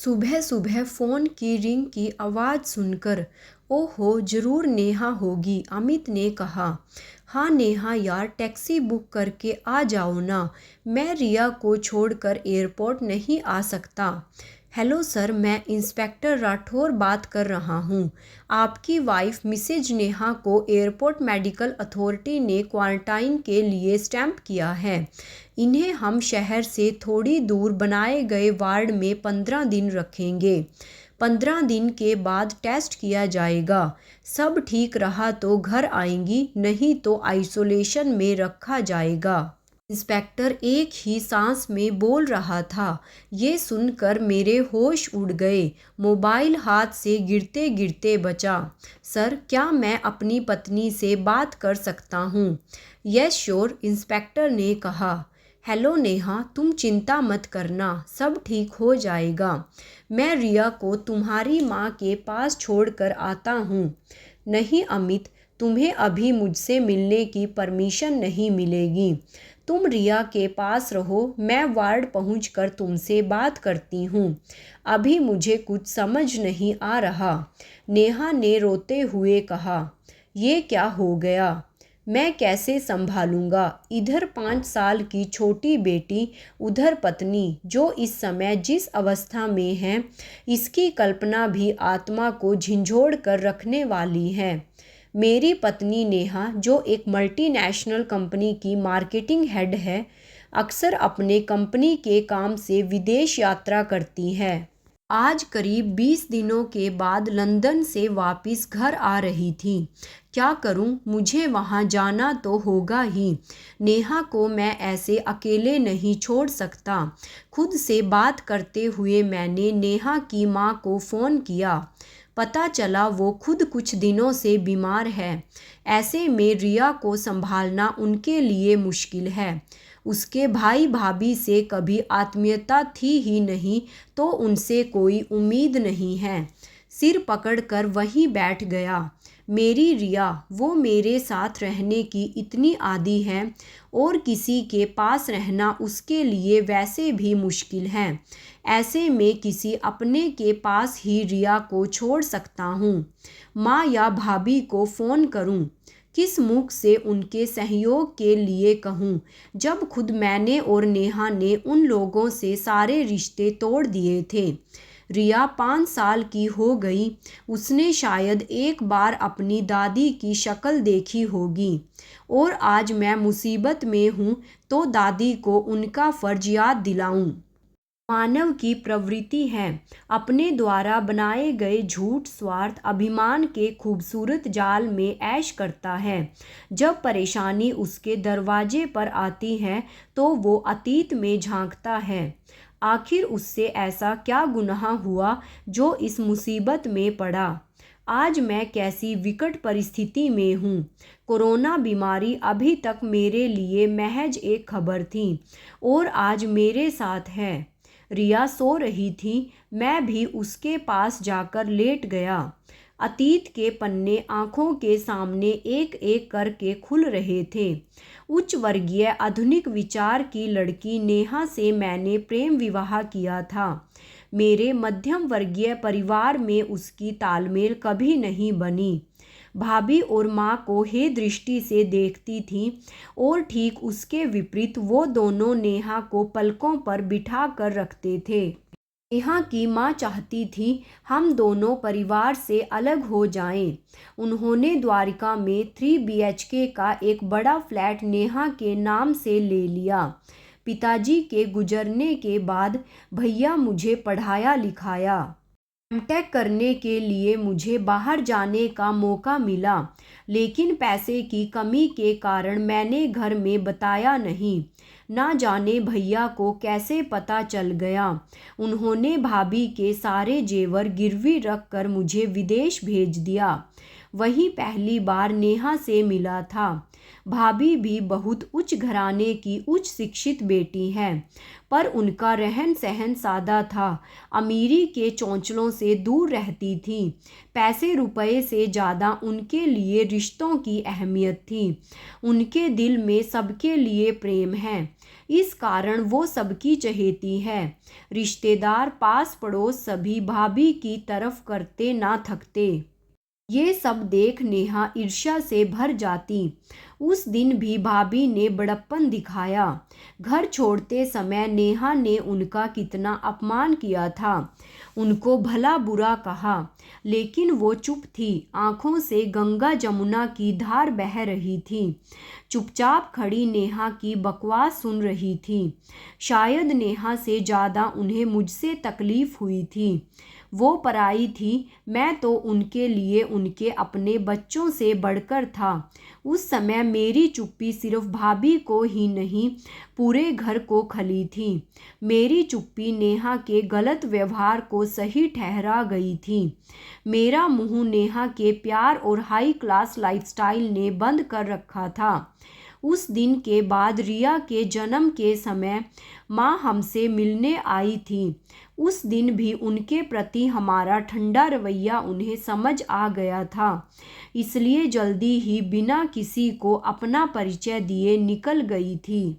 सुबह सुबह फ़ोन की रिंग की आवाज़ सुनकर ओहो ज़रूर नेहा होगी, अमित ने कहा। हाँ नेहा यार, टैक्सी बुक करके आ जाओ ना, मैं रिया को छोड़कर एयरपोर्ट नहीं आ सकता। हेलो सर, मैं इंस्पेक्टर राठौर बात कर रहा हूँ। आपकी वाइफ मिसेज नेहा को एयरपोर्ट मेडिकल अथॉरिटी ने क्वारंटाइन के लिए स्टैंप किया है। इन्हें हम शहर से थोड़ी दूर बनाए गए वार्ड में 15 दिन रखेंगे। 15 दिन के बाद टेस्ट किया जाएगा। सब ठीक रहा तो घर आएंगी, नहीं तो आइसोलेशन में रखा जाएगा। इंस्पेक्टर एक ही सांस में बोल रहा था। ये सुनकर मेरे होश उड़ गए। मोबाइल हाथ से गिरते गिरते बचा। सर, क्या मैं अपनी पत्नी से बात कर सकता हूँ? यस श्योर, इंस्पेक्टर ने कहा। हेलो नेहा, तुम चिंता मत करना, सब ठीक हो जाएगा। मैं रिया को तुम्हारी माँ के पास छोड़कर आता हूँ। नहीं अमित, तुम्हें अभी मुझसे मिलने की परमिशन नहीं मिलेगी। तुम रिया के पास रहो, मैं वार्ड पहुंचकर तुमसे बात करती हूँ। अभी मुझे कुछ समझ नहीं आ रहा, नेहा ने रोते हुए कहा। ये क्या हो गया? मैं कैसे संभालूंगा? इधर 5 साल की छोटी बेटी, उधर पत्नी, जो इस समय जिस अवस्था में है, इसकी कल्पना भी आत्मा को झंझोड़ कर रखने वाली है। मेरी पत्नी नेहा, जो एक मल्टीनेशनल कंपनी की मार्केटिंग हेड है, अक्सर अपने कंपनी के काम से विदेश यात्रा करती है। आज करीब 20 दिनों के बाद लंदन से वापस घर आ रही थी। क्या करूं, मुझे वहां जाना तो होगा ही। नेहा को मैं ऐसे अकेले नहीं छोड़ सकता। खुद से बात करते हुए मैंने नेहा की मां को फ़ोन किया। पता चला वो खुद कुछ दिनों से बीमार है। ऐसे में रिया को संभालना उनके लिए मुश्किल है। उसके भाई भाभी से कभी आत्मीयता थी ही नहीं, तो उनसे कोई उम्मीद नहीं है। सिर पकड़कर वहीं बैठ गया। मेरी रिया, वो मेरे साथ रहने की इतनी आदी है, और किसी के पास रहना उसके लिए वैसे भी मुश्किल है। ऐसे में किसी अपने के पास ही रिया को छोड़ सकता हूँ। माँ या भाभी को फ़ोन करूँ? किस मुख से उनके सहयोग के लिए कहूँ, जब खुद मैंने और नेहा ने उन लोगों से सारे रिश्ते तोड़ दिए थे। रिया 5 साल की हो गई। उसने शायद एक बार अपनी दादी की शक्ल देखी होगी, और आज मैं मुसीबत में हूँ तो दादी को उनका फ़र्ज याद दिलाऊं। मानव की प्रवृत्ति है अपने द्वारा बनाए गए झूठ, स्वार्थ, अभिमान के खूबसूरत जाल में ऐश करता है। जब परेशानी उसके दरवाजे पर आती है तो वो अतीत में झांकता है। आखिर उससे ऐसा क्या गुनाह हुआ जो इस मुसीबत में पड़ा? आज मैं कैसी विकट परिस्थिति में हूँ। कोरोना बीमारी अभी तक मेरे लिए महज एक खबर थी, और आज मेरे साथ है। रिया सो रही थी। मैं भी उसके पास जाकर लेट गया। अतीत के पन्ने आंखों के सामने एक एक करके खुल रहे थे। उच्च वर्गीय आधुनिक विचार की लड़की नेहा से मैंने प्रेम विवाह किया था। मेरे मध्यम वर्गीय परिवार में उसकी तालमेल कभी नहीं बनी। भाभी और माँ को हे दृष्टि से देखती थी, और ठीक उसके विपरीत वो दोनों नेहा को पलकों पर बिठा कर रखते थे। नेहा की माँ चाहती थी हम दोनों परिवार से अलग हो जाएं। उन्होंने द्वारिका में 3 BHK का एक बड़ा फ्लैट नेहा के नाम से ले लिया। पिताजी के गुजरने के बाद भैया मुझे पढ़ाया लिखाया। एमटेक करने के लिए मुझे बाहर जाने का मौका मिला, लेकिन पैसे की कमी के कारण मैंने घर में बताया नहीं। ना जाने भैया को कैसे पता चल गया। उन्होंने भाभी के सारे जेवर गिरवी रख कर मुझे विदेश भेज दिया। वहीं पहली बार नेहा से मिला था। भाभी भी बहुत उच्च घराने की उच्च शिक्षित बेटी हैं, पर उनका रहन सहन सादा था। अमीरी के चौंचलों से दूर रहती थी। पैसे रुपए से ज़्यादा उनके लिए रिश्तों की अहमियत थी। उनके दिल में सबके लिए प्रेम है। इस कारण वो सबकी चहेती है। रिश्तेदार, पास पड़ोस सभी भाभी की तरफ करते ना थकते। ये सब देख नेहा ईर्ष्या से भर जाती। उस दिन भी भाभी ने बड़प्पन दिखाया। घर छोड़ते समय नेहा ने उनका कितना अपमान किया था, उनको भला बुरा कहा, लेकिन वो चुप थी। आंखों से गंगा जमुना की धार बह रही थी। चुपचाप खड़ी नेहा की बकवास सुन रही थी। शायद नेहा से ज़्यादा उन्हें मुझसे तकलीफ हुई थी। वो पराई थी, मैं तो उनके लिए उनके अपने बच्चों से बढ़कर था। उस समय मेरी चुप्पी सिर्फ भाभी को ही नहीं, पूरे घर को खली थी। मेरी चुप्पी नेहा के गलत व्यवहार को सही ठहरा गई थी। मेरा मुंह नेहा के प्यार और हाई क्लास लाइफस्टाइल ने बंद कर रखा था। उस दिन के बाद रिया के जन्म के समय माँ हमसे मिलने आई थी। उस दिन भी उनके प्रति हमारा ठंडा रवैया उन्हें समझ आ गया था, इसलिए जल्दी ही बिना किसी को अपना परिचय दिए निकल गई थी।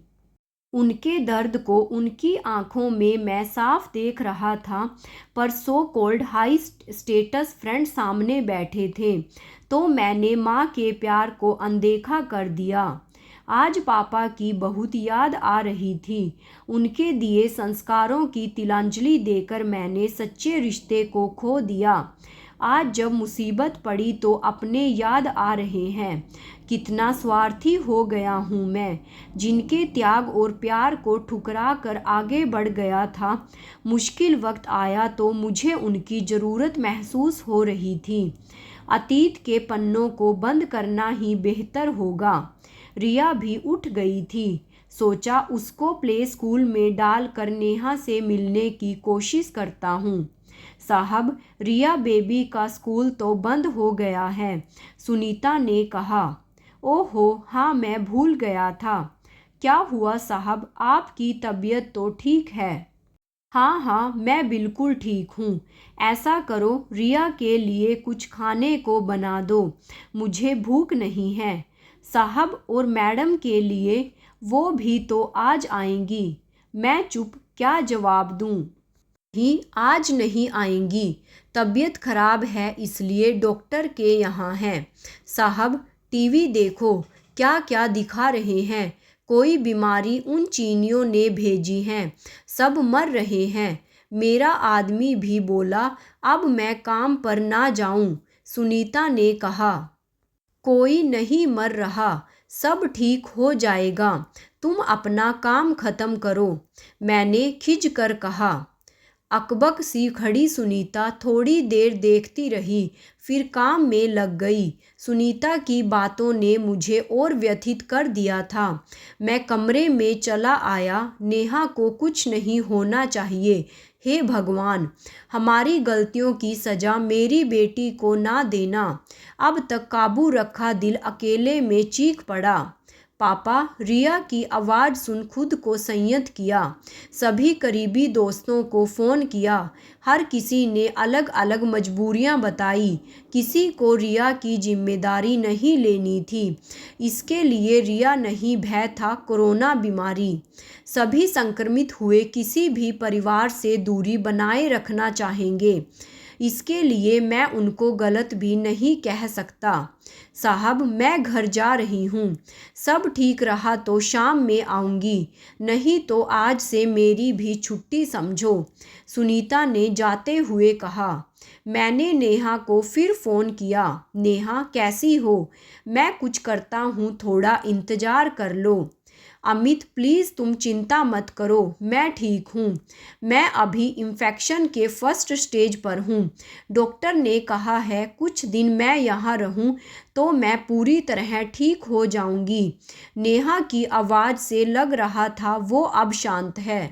उनके दर्द को उनकी आंखों में मैं साफ देख रहा था, पर so called high status friend सामने बैठे थे, तो मैंने माँ के प्यार को अनदेखा कर दिया। आज पापा की बहुत याद आ रही थी। उनके दिए संस्कारों की तिलांजलि देकर मैंने सच्चे रिश्ते को खो दिया। आज जब मुसीबत पड़ी तो अपने याद आ रहे हैं। कितना स्वार्थी हो गया हूँ मैं, जिनके त्याग और प्यार को ठुकरा कर आगे बढ़ गया था। मुश्किल वक्त आया तो मुझे उनकी ज़रूरत महसूस हो रही थी। अतीत के पन्नों को बंद करना ही बेहतर होगा। रिया भी उठ गई थी। सोचा उसको प्ले स्कूल में डाल कर नेहा से मिलने की कोशिश करता हूँ। साहब, रिया बेबी का स्कूल तो बंद हो गया है, सुनीता ने कहा। ओहो हाँ, मैं भूल गया था। क्या हुआ साहब, आपकी तबीयत तो ठीक है? हाँ हाँ, मैं बिल्कुल ठीक हूँ। ऐसा करो, रिया के लिए कुछ खाने को बना दो, मुझे भूख नहीं है। साहब, और मैडम के लिए? वो भी तो आज आएंगी। मैं चुप, क्या जवाब दूँ? ही आज नहीं आएंगी, तबीयत खराब है इसलिए डॉक्टर के यहाँ हैं। साहब, टीवी देखो, क्या क्या दिखा रहे हैं। कोई बीमारी उन चीनियों ने भेजी है, सब मर रहे हैं। मेरा आदमी भी बोला अब मैं काम पर ना जाऊं। सुनीता ने कहा कोई नहीं मर रहा, सब ठीक हो जाएगा, तुम अपना काम खत्म करो। मैंने खिंच कर कहा। अकबक सी खड़ी सुनीता थोड़ी देर देखती रही, फिर काम में लग गई। सुनीता की बातों ने मुझे और व्यथित कर दिया था। मैं कमरे में चला आया। नेहा को कुछ नहीं होना चाहिए। हे भगवान, हमारी गलतियों की सज़ा मेरी बेटी को ना देना। अब तक काबू रखा दिल अकेले में चीख पड़ा। पापा, रिया की आवाज़ सुन खुद को संयत किया। सभी करीबी दोस्तों को फ़ोन किया। हर किसी ने अलग अलग मजबूरियां बताई। किसी को रिया की जिम्मेदारी नहीं लेनी थी। इसके लिए रिया नहीं, भय था कोरोना बीमारी। सभी संक्रमित हुए किसी भी परिवार से दूरी बनाए रखना चाहेंगे। इसके लिए मैं उनको गलत भी नहीं कह सकता। साहब, मैं घर जा रही हूँ। सब ठीक रहा तो शाम में आऊँगी, नहीं तो आज से मेरी भी छुट्टी समझो, सुनीता ने जाते हुए कहा। मैंने नेहा को फिर फ़ोन किया। नेहा, कैसी हो? मैं कुछ करता हूँ, थोड़ा इंतज़ार कर लो। अमित, प्लीज़ तुम चिंता मत करो, मैं ठीक हूँ। मैं अभी इन्फेक्शन के फर्स्ट स्टेज पर हूँ। डॉक्टर ने कहा है कुछ दिन मैं यहाँ रहूँ तो मैं पूरी तरह ठीक हो जाऊँगी। नेहा की आवाज़ से लग रहा था वो अब शांत है।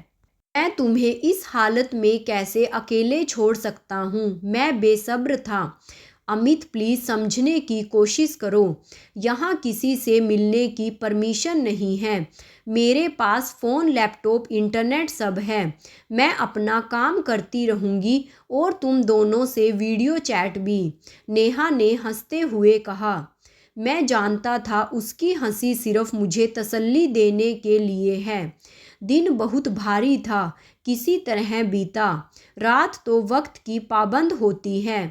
मैं तुम्हें इस हालत में कैसे अकेले छोड़ सकता हूँ? मैं बेसब्र था। अमित, प्लीज़ समझने की कोशिश करो। यहाँ किसी से मिलने की परमिशन नहीं है। मेरे पास फ़ोन, लैपटॉप, इंटरनेट सब है। मैं अपना काम करती रहूँगी और तुम दोनों से वीडियो चैट भी। नेहा ने हंसते हुए कहा। मैं जानता था उसकी हंसी सिर्फ मुझे तसल्ली देने के लिए है। दिन बहुत भारी था, किसी तरह बीता। रात तो वक्त की पाबंद होती है।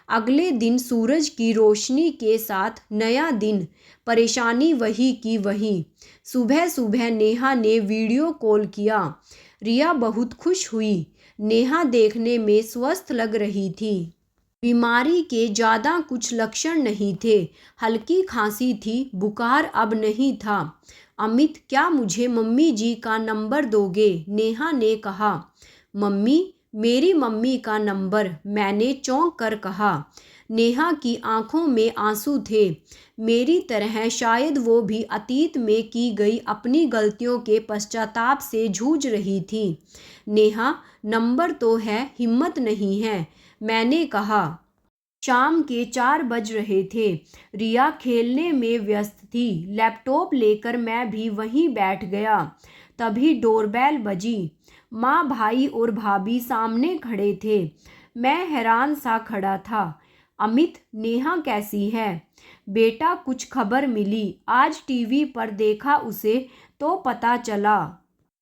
अगले दिन सूरज की रोशनी के साथ नया दिन, परेशानी वही की वही। सुबह सुबह नेहा ने वीडियो कॉल किया। रिया बहुत खुश हुई। नेहा देखने में स्वस्थ लग रही थी। बीमारी के ज़्यादा कुछ लक्षण नहीं थे। हल्की खांसी थी, बुखार अब नहीं था। अमित, क्या मुझे मम्मी जी का नंबर दोगे? नेहा ने कहा। मम्मी? मेरी मम्मी का नंबर? मैंने चौंक कर कहा। नेहा की आंखों में आंसू थे। मेरी तरह शायद वो भी अतीत में की गई अपनी गलतियों के पश्चाताप से जूझ रही थी। नेहा, नंबर तो है, हिम्मत नहीं है, मैंने कहा। शाम के 4 बज रहे थे। रिया खेलने में व्यस्त थी। लैपटॉप लेकर मैं भी वहीं बैठ गया। तभी डोरबेल बजी। माँ, भाई और भाभी सामने खड़े थे। मैं हैरान सा खड़ा था। अमित, नेहा कैसी है? बेटा, कुछ खबर मिली? आज टीवी पर देखा उसे तो पता चला,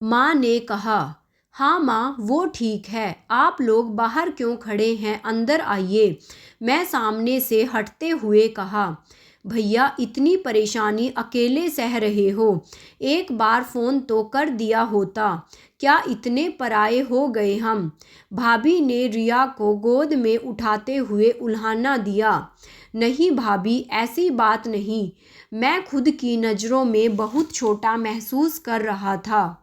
माँ ने कहा। हाँ माँ, वो ठीक है। आप लोग बाहर क्यों खड़े हैं, अंदर आइए, मैं सामने से हटते हुए कहा। भैया, इतनी परेशानी अकेले सह रहे हो, एक बार फ़ोन तो कर दिया होता। क्या इतने पराये हो गए हम? भाभी ने रिया को गोद में उठाते हुए उल्हाना दिया। नहीं भाभी, ऐसी बात नहीं, मैं खुद की नज़रों में बहुत छोटा महसूस कर रहा था।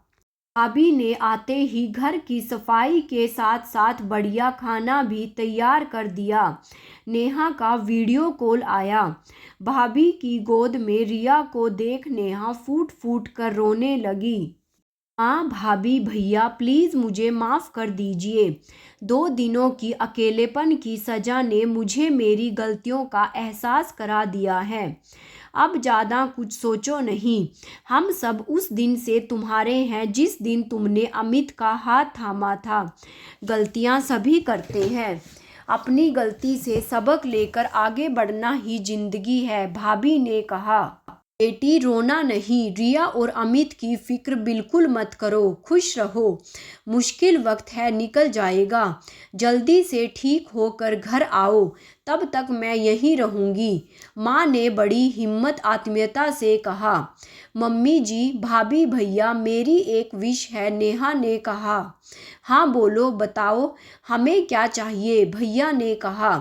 भाभी ने आते ही घर की सफाई के साथ साथ बढ़िया खाना भी तैयार कर दिया। नेहा का वीडियो कॉल आया। भाभी की गोद में रिया को देख नेहा फूट फूट कर रोने लगी। हाँ भाभी, भैया प्लीज़ मुझे माफ़ कर दीजिए। 2 दिनों की अकेलेपन की सज़ा ने मुझे मेरी गलतियों का एहसास करा दिया है। अब ज़्यादा कुछ सोचो नहीं। हम सब उस दिन से तुम्हारे हैं जिस दिन तुमने अमित का हाथ थामा था। गलतियाँ सभी करते हैं, अपनी गलती से सबक लेकर आगे बढ़ना ही जिंदगी है, भाभी ने कहा। बेटी, रोना नहीं। रिया और अमित की फिक्र बिल्कुल मत करो, खुश रहो। मुश्किल वक्त है, निकल जाएगा। जल्दी से ठीक होकर घर आओ, तब तक मैं यहीं रहूँगी, माँ ने बड़ी हिम्मत आत्मीयता से कहा। मम्मी जी, भाभी, भैया, मेरी एक विश है, नेहा ने कहा। हाँ बोलो, बताओ, हमें क्या चाहिए? भैया ने कहा।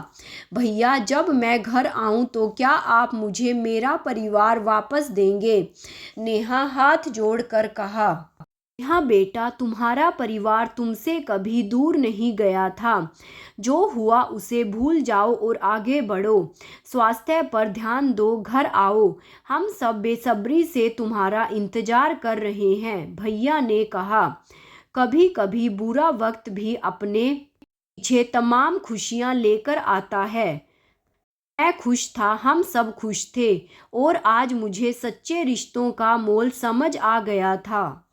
भैया, जब मैं घर आऊँ तो क्या आप मुझे मेरा परिवार वापस देंगे? नेहा हाथ जोड़कर कहा। हाँ बेटा, तुम्हारा परिवार तुमसे कभी दूर नहीं गया था। जो हुआ उसे भूल जाओ और आगे बढ़ो। स्वास्थ्य पर ध्यान दो, घर आओ, हम सब बेसब्री से तुम्हारा इंतजार कर रहे हैं, भैया ने कहा। कभी कभी बुरा वक्त भी अपने पीछे तमाम खुशियाँ लेकर आता है। मैं खुश था, हम सब खुश थे, और आज मुझे सच्चे रिश्तों का मोल समझ आ गया था।